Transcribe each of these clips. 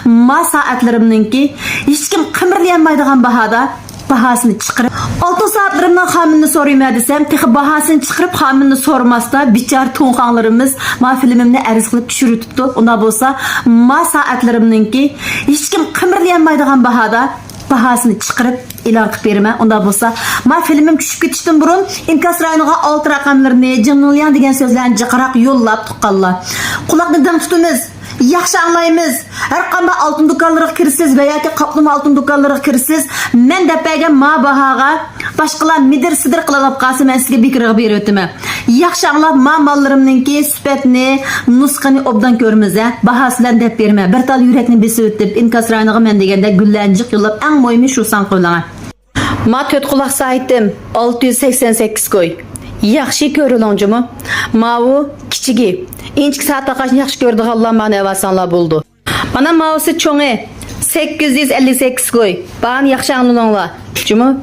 ma saatlarimninki hech kim qimirlamaydigan bahasını çıkarıp altın saatlerimden hamını sorayım desem tek bahasını çıkarıp hamını sormazsa biçar tonğanlarımız ma filmimni arz kılıp düşürüptü. Ona bolsa ma saatlerimninki hech kim qimirlamaydigan bahasını çıkarıp e'lon qilib berma. Onda bolsa ma filmim tushib ketishdan burun inkas rayoniga 6 raqamlarni jinilyan degan so'zlarni jiqaroq yo'llab tuqqanlar. Quloqni ding tutamiz. Yaxshi anglaymiz. Har qanday oltin do'konlariga kirsiz va yoki qoplama oltin do'konlariga kirsiz, men dapaga ma bahoga boshqalar midir-sidir qilib qolsa, men sizga bekirga berib o'taman. Yaxshi anglab, ma mollarimninki sifatni, nusxani obdan ko'rmiz, bahosidan deb berma. Bir tal yurakni besib o'tib, inkas rayoniga men deganda gullanjiq yo'llab eng mo'ymi shu san qo'ylagan. Ma 4 quloq saytim 688 ko'y. Yaxshi ko'rilonjimi? Mavu kichigi. İnçik saat akaşın yaxşı gördük Allah bana evasanlar buldu. Bana mavsi çoğu 858 koy. Bana yaxşı anladınlar. Cümü?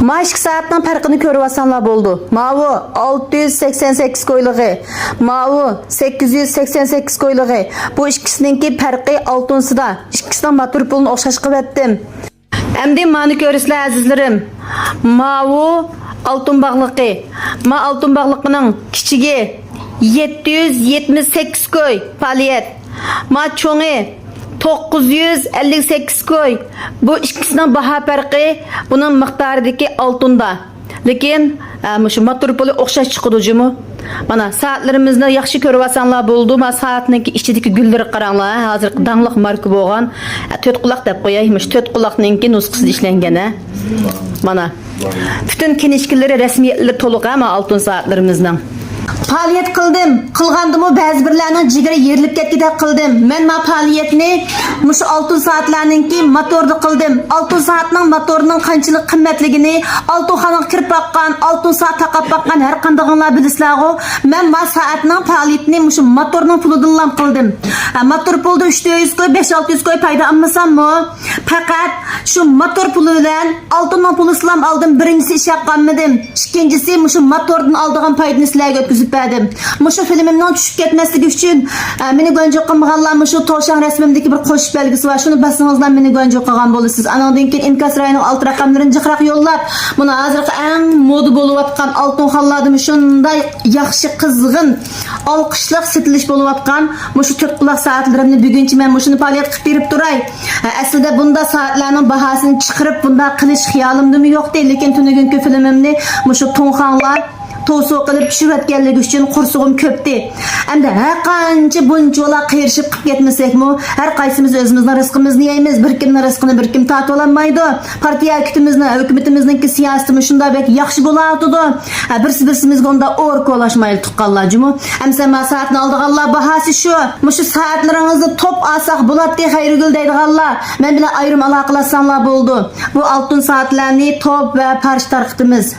Ma 2 saatdan farkını görüvasanlar buldu. Mavu 688 koyluğu. Mavu 888 koyluğu. Bu ikisininki farkı altınsıda. İkisinden matır pulunu okşaş kıvettim. Emdi mani görüsler azizlerim. Mavu altın bağlıqı. Ma altın bağlıqının kiçigi 778 koy faaliyet. Ma çoğu 958 koy. Bu ikisinden baha farkı bunun miqdaridagi altında. Lekin şu matropoli o'xshash chiqadimi? Mana saatlarimizni yaxshi ko'rvasanlar bo'ldi. Ma saatniki ichidagi gullarga qaranglar. Hozir dangliq marka bo'lgan 4 quloq deb qo'yaymish. 4 quloqninki nusxasi ishlangan. Mana bütün kinishkilari rasmiyatlar to'liq ama altın saatlarimizning. Faaliyet kıldım. Kılgandımı bazı birlerinin jigari yerilip ketgidek kıldım. Men ma faaliyetni şu altın saatlerninki motorda kıldım. Altın saatning motorunun qanchalik qimmatligini altın xonga kirib baqqan, altın saat taqab baqqan har qandaylar bilisizlar-ku. Men ma saatning faaliyetini şu motorning pulidan kıldım. Motor pulda 300 koy, 500-600 koy payda almasammi? Faqat şu motor pulu bilan altının pulu islam aldım. Birincisi iş yapqanmadım. İkincisi şu motordan aldığım paydani sizlarga ötküzüp berdim. Şu filmimden düşüp ketmesligi uchun meni gönjü qilmaganlar şu to'shan rasmimdagi bir qo'shiq belgisi var. Shuni basingizdan meni gönjü qilgan bo'lasiz. Anandan keyin inkas rayonining 6 raqamlarini jiqroq yo'llab, buni hozirgi eng moda bo'lib atgan oltin xonlarni shunday yaxshi qizg'in olqishliq setilish bo'lib atgan şu 4 quloq soatlarimni buguncha men shuni faoliyat qilib berib turay. Aslida bunda soatlarning bahosini chiqarib bunda qilish xiyolimda yo'qdi, lekin tunugungi filmimni şu to'nxonlar to'suq qilib tushirayotganligi uchun qursug'im ko'pdi. Endi har qancha bunchola qiyirishib qilib ketmasakmi, har qaysimiz o'zimizning rizqimizni yeymiz, bir kimning rizqini bir kim tatib olmaydi. Partiya hukumatimizni, hukumatimizningki siyosatimi shunday bek yaxshi bo'ladi. Birsi-birsimizga unda o'rkolashmayli tuqqanlar jumi. Amsa maslahatni oldiganlar bahasi shu. Shu soatlaringizni top olsaq bo'ladi, xayrigul deydiganlar. Men bilan ayrim aloqalashsanlar bo'ldi. Bu oltin soatlarni top va parch tarqitimiz.